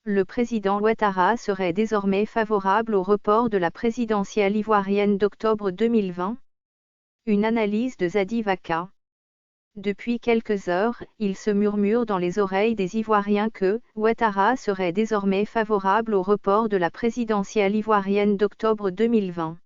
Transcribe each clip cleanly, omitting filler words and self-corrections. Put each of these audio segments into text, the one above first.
Le président Ouattara serait désormais favorable au report de la présidentielle ivoirienne d'octobre 2020. Une analyse de Zadi Vaka. Depuis quelques heures, il se murmure dans les oreilles des Ivoiriens que Ouattara serait désormais favorable au report de la présidentielle ivoirienne d'octobre 2020.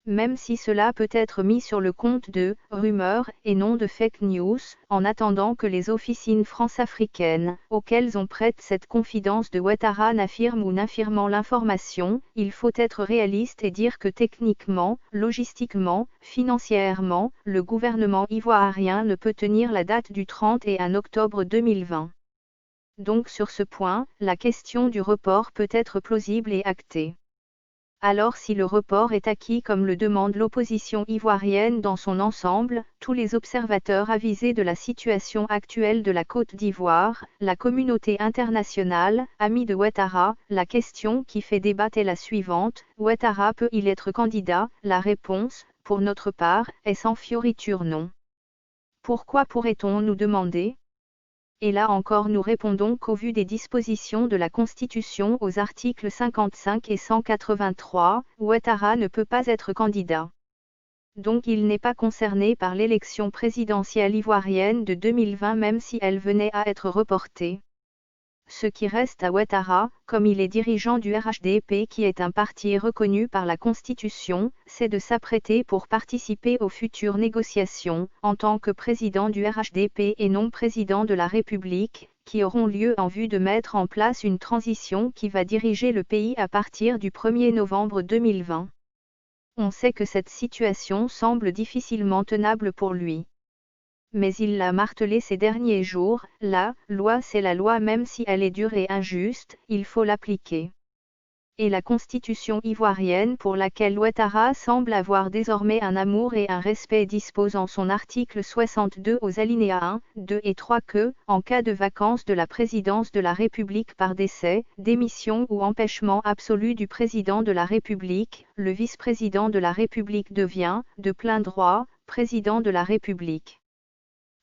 Même si cela peut être mis sur le compte de rumeurs et non de fake news, en attendant que les officines france-africaines, auxquelles on prête cette confidence de Ouattara n'affirment ou n'infirmant l'information, il faut être réaliste et dire que techniquement, logistiquement, financièrement, le gouvernement ivoirien ne peut tenir la date du 31 octobre 2020. Donc sur ce point, la question du report peut être plausible et actée. Alors si le report est acquis comme le demande l'opposition ivoirienne dans son ensemble, tous les observateurs avisés de la situation actuelle de la Côte d'Ivoire, la communauté internationale, amis de Ouattara, la question qui fait débat est la suivante: Ouattara peut-il être candidat? La réponse, pour notre part, est sans fioriture non. Pourquoi pourrait-on nous demander? Et là encore nous répondons qu'au vu des dispositions de la Constitution aux articles 55 et 183, Ouattara ne peut pas être candidat. Donc il n'est pas concerné par l'élection présidentielle ivoirienne de 2020 même si elle venait à être reportée. Ce qui reste à Ouattara, comme il est dirigeant du RHDP qui est un parti reconnu par la Constitution, c'est de s'apprêter pour participer aux futures négociations, en tant que président du RHDP et non président de la République, qui auront lieu en vue de mettre en place une transition qui va diriger le pays à partir du 1er novembre 2020. On sait que cette situation semble difficilement tenable pour lui. Mais il l'a martelé ces derniers jours, la loi c'est la loi même si elle est dure et injuste, il faut l'appliquer. Et la constitution ivoirienne pour laquelle Ouattara semble avoir désormais un amour et un respect dispose en son article 62 aux alinéas 1, 2 et 3 que, en cas de vacance de la présidence de la République par décès, démission ou empêchement absolu du président de la République, le vice-président de la République devient, de plein droit, président de la République.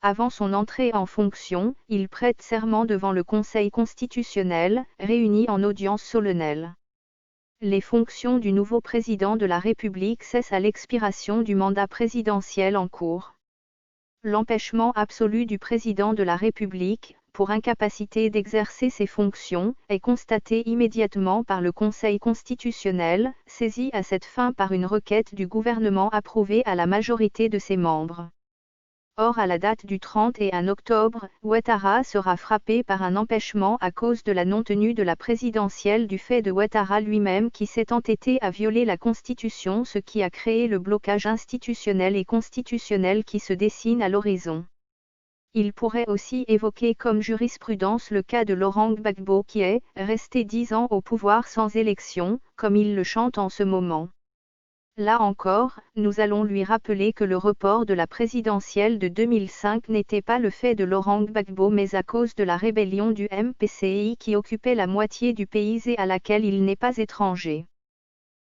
Avant son entrée en fonction, il prête serment devant le Conseil constitutionnel, réuni en audience solennelle. Les fonctions du nouveau président de la République cessent à l'expiration du mandat présidentiel en cours. L'empêchement absolu du président de la République, pour incapacité d'exercer ses fonctions, est constaté immédiatement par le Conseil constitutionnel, saisi à cette fin par une requête du gouvernement approuvée à la majorité de ses membres. Or à la date du 31 octobre, Ouattara sera frappé par un empêchement à cause de la non-tenue de la présidentielle du fait de Ouattara lui-même qui s'est entêté à violer la Constitution, ce qui a créé le blocage institutionnel et constitutionnel qui se dessine à l'horizon. Il pourrait aussi évoquer comme jurisprudence le cas de Laurent Gbagbo qui est resté 10 ans au pouvoir sans élection, comme il le chante en ce moment. Là encore, nous allons lui rappeler que le report de la présidentielle de 2005 n'était pas le fait de Laurent Gbagbo mais à cause de la rébellion du MPCI qui occupait la moitié du pays et à laquelle il n'est pas étranger.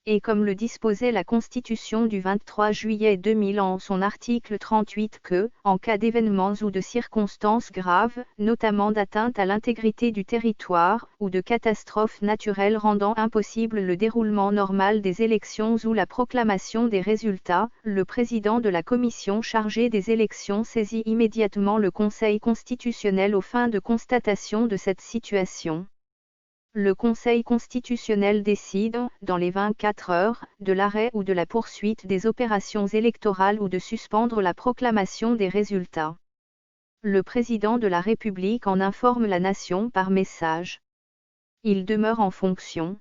Et comme le disposait la Constitution du 23 juillet 2000 en son article 38 que, en cas d'événements ou de circonstances graves, notamment d'atteinte à l'intégrité du territoire, ou de catastrophes naturelles rendant impossible le déroulement normal des élections ou la proclamation des résultats, le président de la commission chargée des élections saisit immédiatement le Conseil constitutionnel aux fins de constatation de cette situation. Le Conseil constitutionnel décide, dans les 24 heures, de l'arrêt ou de la poursuite des opérations électorales ou de suspendre la proclamation des résultats. Le président de la République en informe la nation par message. Il demeure en fonction.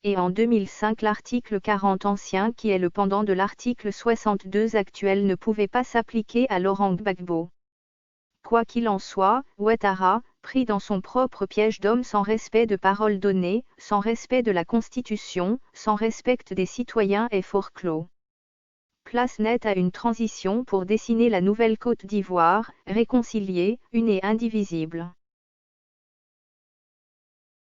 Et en 2005 l'article 40 ancien qui est le pendant de l'article 62 actuel ne pouvait pas s'appliquer à Laurent Gbagbo. Quoi qu'il en soit, Ouattara, pris dans son propre piège d'homme sans respect de paroles données, sans respect de la Constitution, sans respect des citoyens est forclos. Place nette à une transition pour dessiner la nouvelle Côte d'Ivoire, réconciliée, une et indivisible.